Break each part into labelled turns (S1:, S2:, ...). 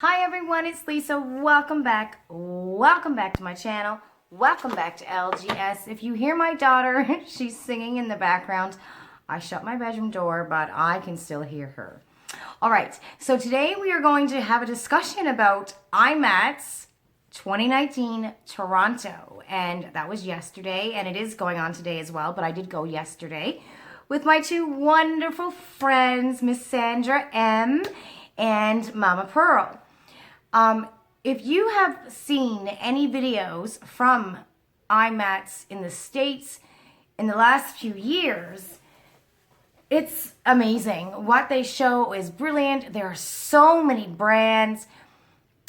S1: Hi everyone, it's Lisa. Welcome back. Welcome back to my channel. Welcome back to LGS. If you hear my daughter, she's singing in the background. I shut my bedroom door, but I can still hear her. All right, so today we are going to have a discussion about Imats 2019 Toronto. And that was yesterday, and it is going on today as well, but I did go yesterday with my two wonderful friends, Miss Sandra M. and Mama Pearl. If you have seen any videos from Imats in the States in the last few years, it's amazing. What they show is brilliant. There are so many brands.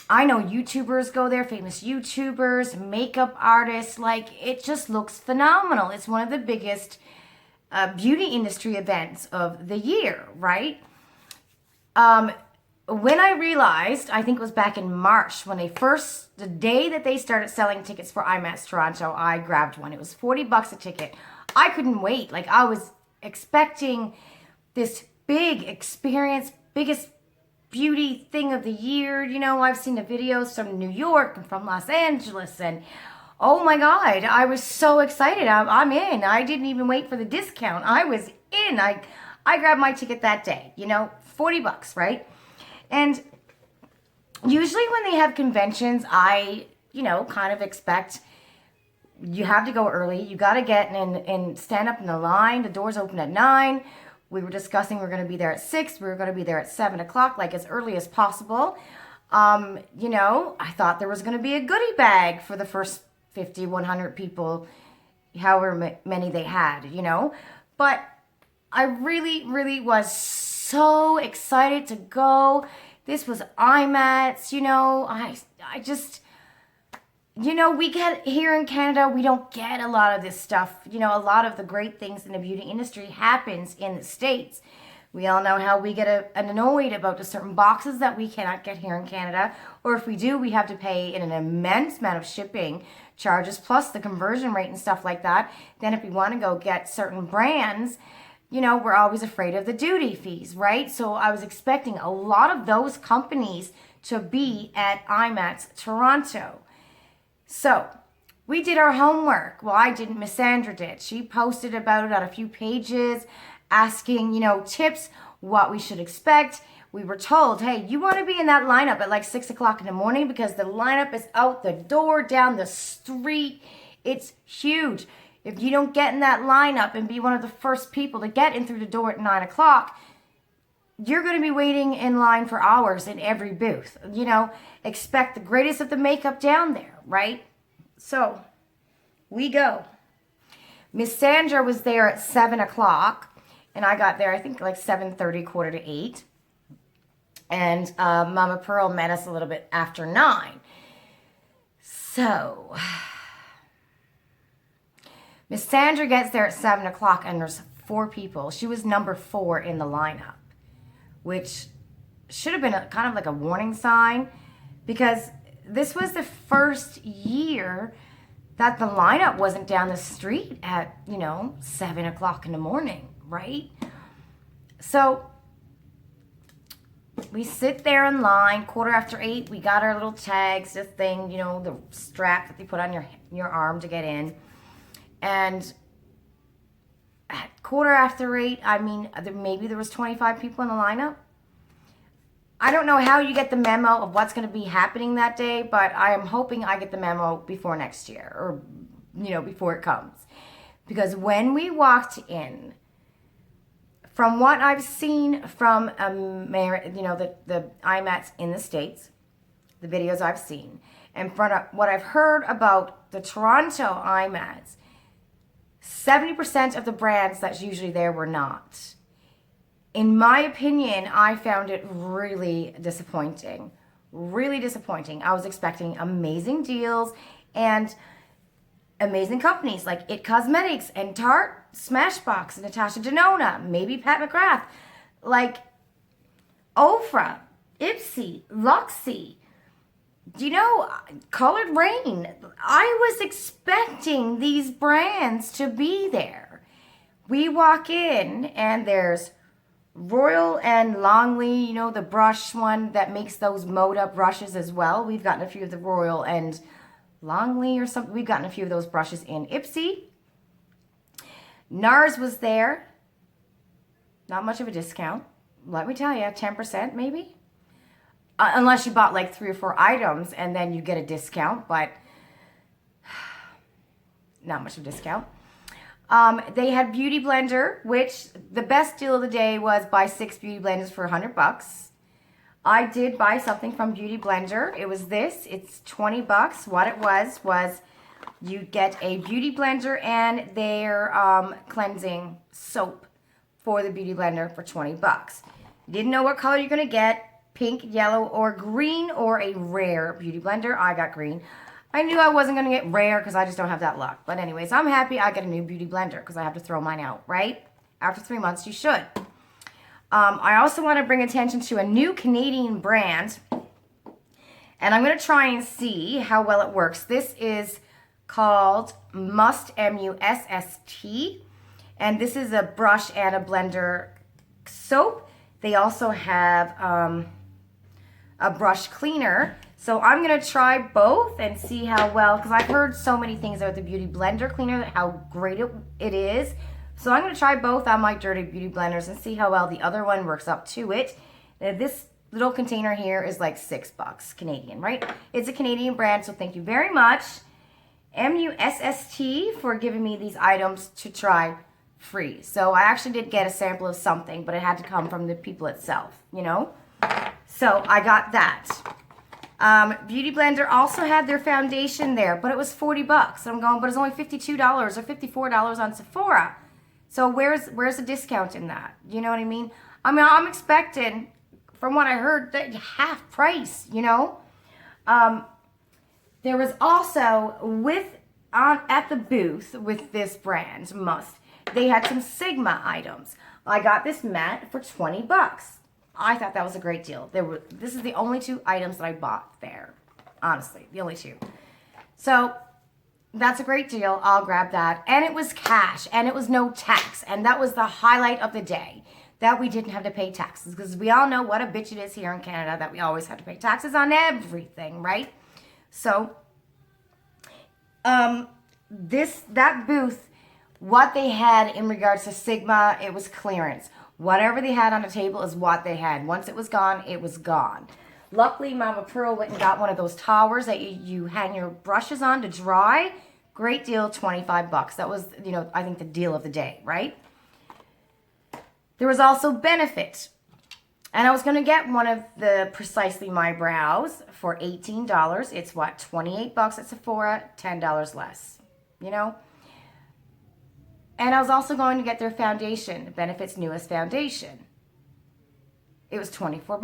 S1: I know YouTubers go there, famous YouTubers, makeup artists. Like, it just looks phenomenal. It's one of the biggest beauty industry events of the year, right? When I realized, I think it was back in March, when the day that they started selling tickets for Imats Toronto, I grabbed one. It was $40 a ticket. I couldn't wait. Like, I was expecting this big experience, biggest beauty thing of the year. You know, I've seen the videos from New York and from Los Angeles, and oh my God, I was so excited. I'm in. I didn't even wait for the discount. I was in. I grabbed my ticket that day, you know, $40, right? And usually when they have conventions, I, kind of expect you have to go early. You got to get in and stand up in the line. The doors open at 9. We were discussing we're going to be there at 6. We were going to be there at 7 o'clock, like as early as possible. I thought there was going to be a goodie bag for the first 50, 100 people, however many they had, But I really, really was so excited to go. This was Imats, I just, we get here in Canada, we don't get a lot of this stuff. A lot of the great things in the beauty industry happens in the States. We all know how we get annoyed about the certain boxes that we cannot get here in Canada. Or if we do, we have to pay an immense amount of shipping charges, plus the conversion rate and stuff like that. Then if we want to go get certain brands, we're always afraid of the duty fees, right? So I was expecting a lot of those companies to be at Imats Toronto. So we did our homework. Well, I didn't. Miss Sandra did. She posted about it on a few pages, asking, tips, what we should expect. We were told, hey, you want to be in that lineup at like 6 o'clock in the morning because the lineup is out the door, down the street. It's huge. If you don't get in that lineup and be one of the first people to get in through the door at 9 o'clock, you're going to be waiting in line for hours in every booth. Expect the greatest of the makeup down there, right? So we go. Miss Sandra was there at 7 o'clock, and I got there, I think, like 7:30, quarter to 8. And Mama Pearl met us a little bit after 9. So Miss Sandra gets there at 7 o'clock, and there's 4 people. She was number 4 in the lineup, which should have been kind of like a warning sign, because this was the first year that the lineup wasn't down the street at, 7 o'clock in the morning, right? So we sit there in line, quarter after 8. We got our little tags, this thing, the strap that they put on your arm to get in. And at quarter after 8, maybe there was 25 people in the lineup. I don't know how you get the memo of what's going to be happening that day, but I am hoping I get the memo before next year, or, before it comes. Because when we walked in, from what I've seen from, the Imats in the States, the videos I've seen, and from what I've heard about the Toronto Imats, 70% of the brands that's usually there were not. In my opinion, I found it really disappointing. Really disappointing. I was expecting amazing deals and amazing companies like It Cosmetics and Tarte, Smashbox, and Natasha Denona, maybe Pat McGrath, like Ofra, Ipsy, Luxie, Colored Rain. I was expecting these brands to be there. We walk in and there's Royal and Longley, you know, the brush one that makes those Moda brushes as well. We've gotten a few of the Royal and Longley or something. We've gotten a few of those brushes in Ipsy. NARS was there. Not much of a discount. Let me tell you, 10% maybe. Unless you bought like 3 or 4 items and then you get a discount, but not much of a discount. They had Beauty Blender, which the best deal of the day was buy 6 Beauty Blenders for $100. I did buy something from Beauty Blender. It was this. It's $20. What it was you get a Beauty Blender and their cleansing soap for the Beauty Blender for $20. Didn't know what color you're going to get. Pink, yellow, or green, or a rare Beauty Blender. I got green. I knew I wasn't going to get rare because I just don't have that luck. But anyways, I'm happy I got a new Beauty Blender because I have to throw mine out, right? After 3 months, you should. I also want to bring attention to a new Canadian brand. And I'm going to try and see how well it works. This is called Must, M-U-S-S-T. And this is a brush and a blender soap. They also have a brush cleaner. So I'm going to try both and see how well, because I've heard so many things about the Beauty Blender cleaner, how great it is. So I'm going to try both on my Dirty Beauty Blenders and see how well the other one works up to it. This little container here is like $6 Canadian, right? It's a Canadian brand, so thank you very much, MUSST, for giving me these items to try free. So I actually did get a sample of something, but it had to come from the people itself, you know? So I got that. Beauty Blender also had their foundation there, but it was $40. So I'm going, but it's only $52 or $54 on Sephora. So where's the discount in that? You know what I mean? I mean, I'm expecting, from what I heard, that half price, you know? There was also, at the booth with this brand, Must, they had some Sigma items. I got this mat for $20. I thought that was a great deal. This is the only 2 items that I bought there. Honestly, the only 2. So that's a great deal. I'll grab that. And it was cash, and it was no tax. And that was the highlight of the day, that we didn't have to pay taxes. Because we all know what a bitch it is here in Canada, that we always have to pay taxes on everything, right? So, that booth, what they had in regards to Sigma, it was clearance. Whatever they had on the table is what they had. Once it was gone, it was gone. Luckily, Mama Pearl went and got one of those towers that you hang your brushes on to dry. Great deal, $25. That was, you know, I think the deal of the day, right? There was also Benefit. And I was going to get one of the Precisely My Brows for $18. It's what, $28 at Sephora, $10 less, you know? And I was also going to get their foundation, Benefit's newest foundation. It was $24.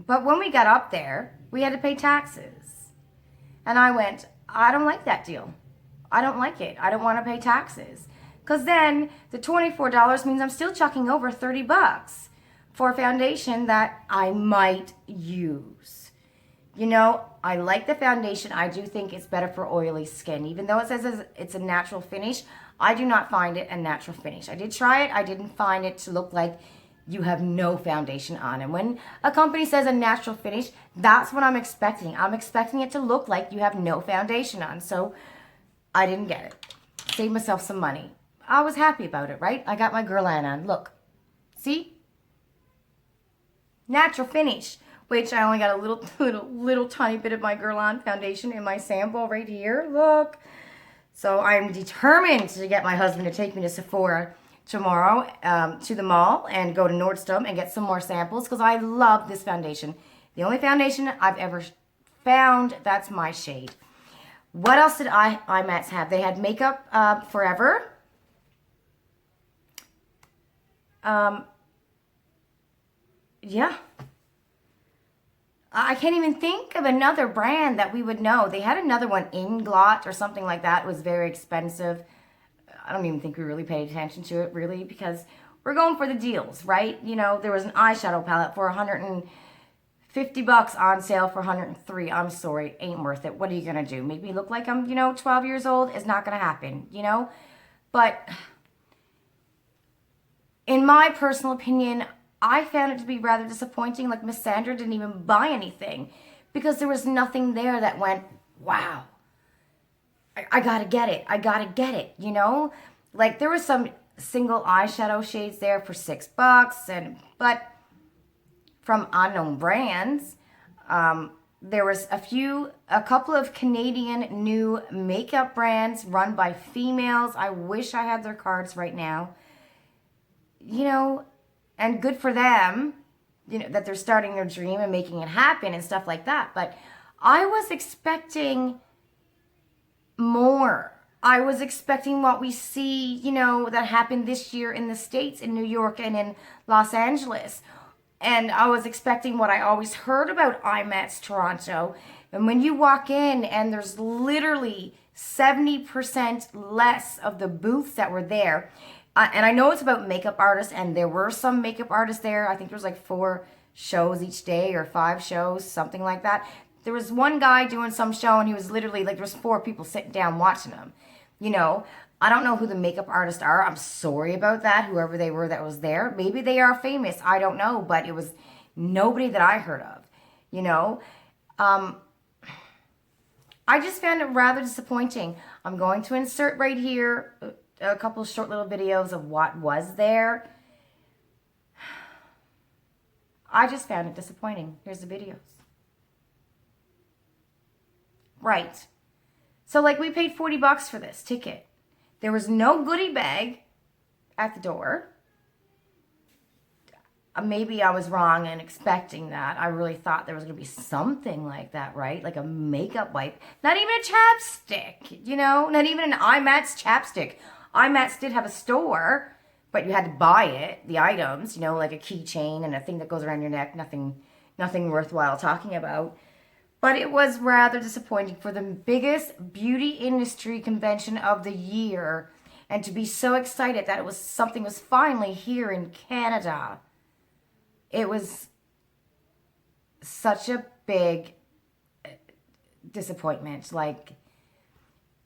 S1: But when we got up there, we had to pay taxes. And I went, I don't like that deal. I don't like it. I don't want to pay taxes. Because then the $24 means I'm still chucking over $30 for a foundation that I might use. You know, I like the foundation. I do think it's better for oily skin. Even though it says it's a natural finish, I do not find it a natural finish. I did try it. I didn't find it to look like you have no foundation on. And when a company says a natural finish, that's what I'm expecting. I'm expecting it to look like you have no foundation on. So I didn't get it. Saved myself some money. I was happy about it, right? I got my Guerlain on. Look. See? Natural finish. Which I only got a little tiny bit of my Guerlain foundation in my sample right here. Look. So I'm determined to get my husband to take me to Sephora tomorrow, to the mall, and go to Nordstrom and get some more samples, because I love this foundation. The only foundation I've ever found that's my shade. What else did Imats have? They had Makeup Forever. Yeah. I can't even think of another brand that we would know. They had another one, Inglot or something like that. It was very expensive. I don't even think we really paid attention to it, really, because we're going for the deals, right? You know, there was an eyeshadow palette for $150 on sale for $103. I'm sorry, ain't worth it. What are you going to do? Make me look like I'm, 12 years old? It's not going to happen, But in my personal opinion, I found it to be rather disappointing. Like Miss Sandra didn't even buy anything because there was nothing there that went, wow, I gotta get it. I gotta get it, you know? Like there was some single eyeshadow shades there for $6 but from unknown brands. There was a couple of Canadian new makeup brands run by females. I wish I had their cards right now. You know, and good for them, you know, that they're starting their dream and making it happen and stuff like that. But I was expecting more. I was expecting what we see, you know, that happened this year in the States, in New York and in Los Angeles. And I was expecting what I always heard about Imats Toronto. And when you walk in and there's literally 70% less of the booths that were there. And I know it's about makeup artists, and there were some makeup artists there. I think there was like 4 shows each day or 5 shows, something like that. There was one guy doing some show, and he was literally like, there was 4 people sitting down watching him. You know, I don't know who the makeup artists are. I'm sorry about that, whoever they were that was there. Maybe they are famous. I don't know, but it was nobody that I heard of, you know. I just found it rather disappointing. I'm going to insert right here a couple of short little videos of what was there. I just found it disappointing. Here's the videos. Right. So like we paid $40 for this ticket. There was no goodie bag at the door. Maybe I was wrong in expecting that. I really thought there was going to be something like that, right? Like a makeup wipe. Not even a chapstick, you know? Not even an Imats chapstick. Imats did have a store, but you had to buy it, the items, you know, like a keychain and a thing that goes around your neck. Nothing worthwhile talking about. But it was rather disappointing for the biggest beauty industry convention of the year, and to be so excited that something was finally here in Canada. It was such a big disappointment. Like,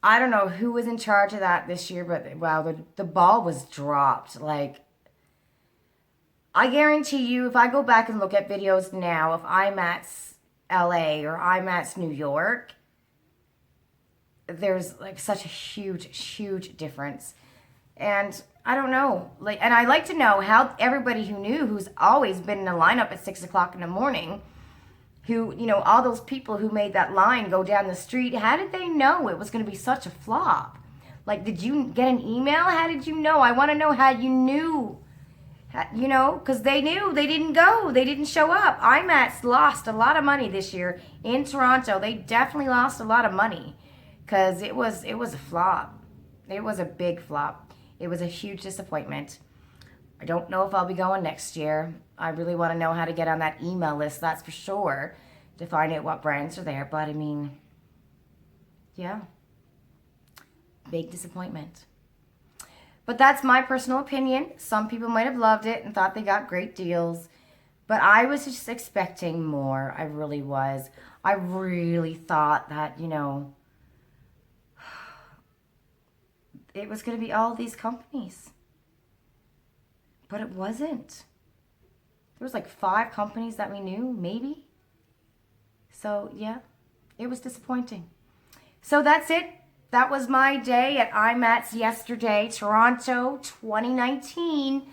S1: I don't know who was in charge of that this year, but wow, the ball was dropped. Like, I guarantee you, if I go back and look at videos now of Imats LA or Imats New York, there's like such a huge difference. And I don't know, like, and I like to know how everybody who knew, who's always been in a lineup at 6 o'clock in the morning, who, you know, all those people who made that line go down the street, how did they know it was going to be such a flop? Like, did you get an email? How did you know? I want to know how you knew, you know, because they knew. They didn't go. They didn't show up. Imats lost a lot of money this year in Toronto. They definitely lost a lot of money because it was a flop. It was a big flop. It was a huge disappointment. I don't know if I'll be going next year. I really want to know how to get on that email list, that's for sure, to find out what brands are there. But I mean, yeah, big disappointment. But that's my personal opinion. Some people might have loved it and thought they got great deals. But I was just expecting more. I really was. I really thought that, you know, it was going to be all these companies. But it wasn't. There was like 5 companies that we knew, maybe. So, yeah, it was disappointing. So that's it. That was my day at Imats yesterday, Toronto 2019.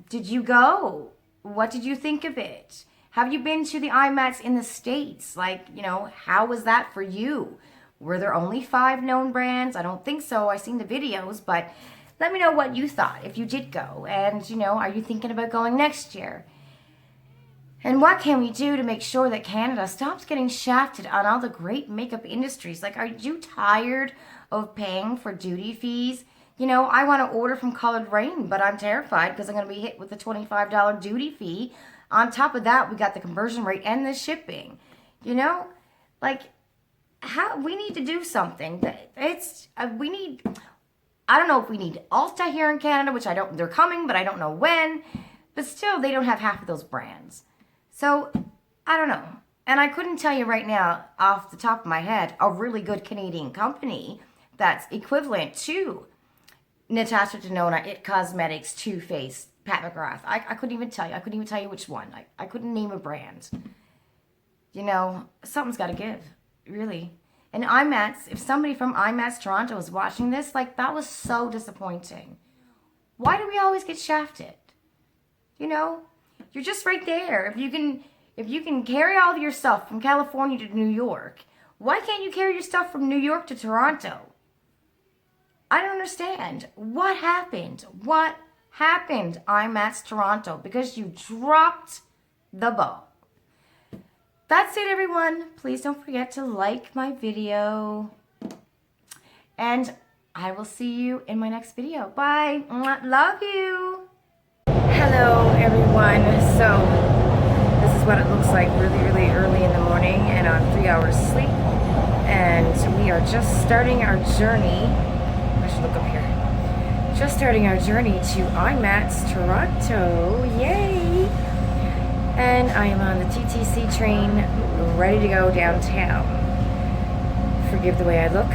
S1: Did you go? What did you think of it? Have you been to the Imats in the States? Like, you know, how was that for you? Were there only 5 known brands? I don't think so. I seen the videos, but let me know what you thought if you did go. And, you know, are you thinking about going next year? And what can we do to make sure that Canada stops getting shafted on all the great makeup industries? Like, are you tired of paying for duty fees? You know, I want to order from Colored Rain, but I'm terrified because I'm going to be hit with the $25 duty fee. On top of that, we got the conversion rate and the shipping. You know, like, we need to do something. We need, I don't know if we need Ulta here in Canada, which they're coming, but I don't know when. But still, they don't have half of those brands. So, I don't know. And I couldn't tell you right now, off the top of my head, a really good Canadian company that's equivalent to Natasha Denona, It Cosmetics, Too Faced, Pat McGrath. I couldn't even tell you. I couldn't even tell you which one. I couldn't name a brand. You know, something's got to give, really. And Imats, if somebody from Imats Toronto is watching this, like, that was so disappointing. Why do we always get shafted? You know, you're just right there. If you can carry all of your stuff from California to New York, why can't you carry your stuff from New York to Toronto? I don't understand. What happened? What happened, Imats Toronto? Because you dropped the ball. That's it, everyone. Please don't forget to like my video. And I will see you in my next video. Bye. Love you. Hello, everyone. So this is what it looks like really early in the morning and on 3 hours sleep. And we are just starting our journey. I should look up here. Just starting our journey to Imats Toronto. Yay! And I am on the TTC train, ready to go downtown. Forgive the way I look.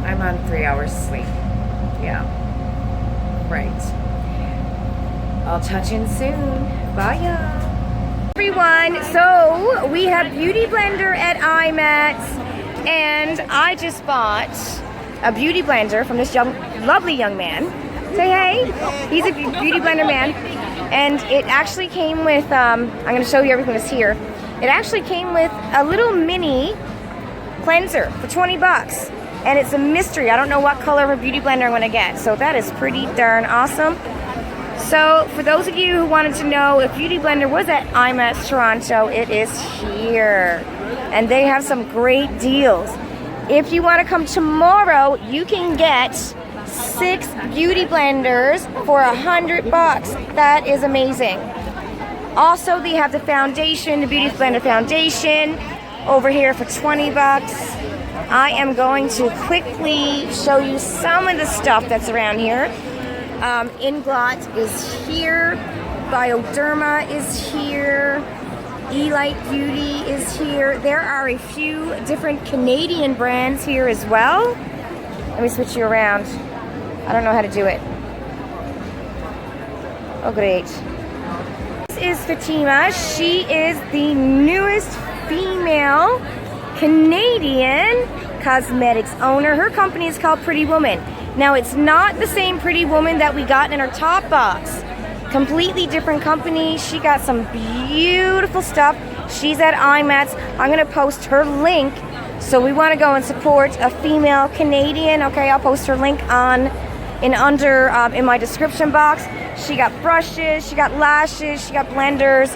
S1: I'm on 3 hours sleep. Yeah. Right. I'll touch in soon. Bye, y'all. Everyone, so we have Beauty Blender at Imats, and I just bought a Beauty Blender from this lovely young man. Say hey. He's a Beauty Blender man. And it actually came with, I'm going to show you everything that's here. It actually came with a little mini cleanser for 20 bucks. And it's a mystery. I don't know what color of a Beauty Blender I'm going to get. So that is pretty darn awesome. So for those of you who wanted to know if Beauty Blender was at Imats Toronto, it is here. And they have some great deals. If you want to come tomorrow, you can get 6 Beauty Blenders for 100 bucks. That is amazing. Also, they have the foundation, the Beauty Blender foundation over here for 20 bucks. I am going to quickly show you some of the stuff that's around here. Inglot is here. Bioderma is here. Elite Beauty is here. There are a few different Canadian brands here as well. Let me switch you around. I don't know how to do it. Oh, great. This is Fatima. She is the newest female Canadian cosmetics owner. Her company is called Pretty Woman. Now, it's not the same Pretty Woman that we got in our top box. Completely different company. She got some beautiful stuff. She's at Imats. I'm going to post her link. So we want to go and support a female Canadian. Okay, I'll post her link in my description box. She got brushes, she got lashes, she got blenders.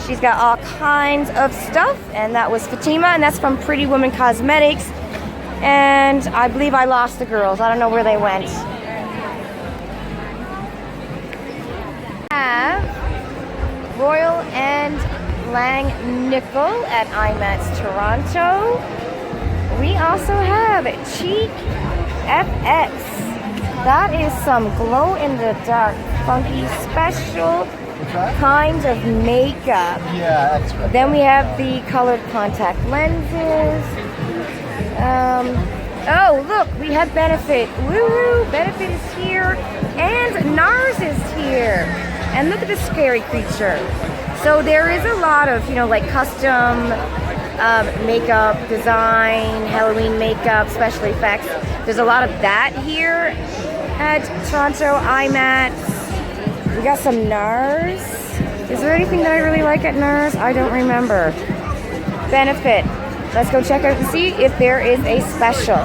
S1: She's got all kinds of stuff. And that was Fatima, and that's from Pretty Woman Cosmetics. And I believe I lost the girls. I don't know where they went. Royal and Langnickel at Imats Toronto. We also have Cheek FX. That is some glow-in-the-dark, funky, special kind of makeup.
S2: Yeah, that's right.
S1: Then we have the colored contact lenses. Oh, look, we have Benefit. Woo-hoo! Benefit is here. And NARS is here. And look at this scary creature. So there is a lot of, like custom makeup, design, Halloween makeup, special effects. There's a lot of that here at Toronto Imats. We got some NARS. Is there anything that I really like at NARS? I don't remember. Benefit. Let's go check out and see if there is a special.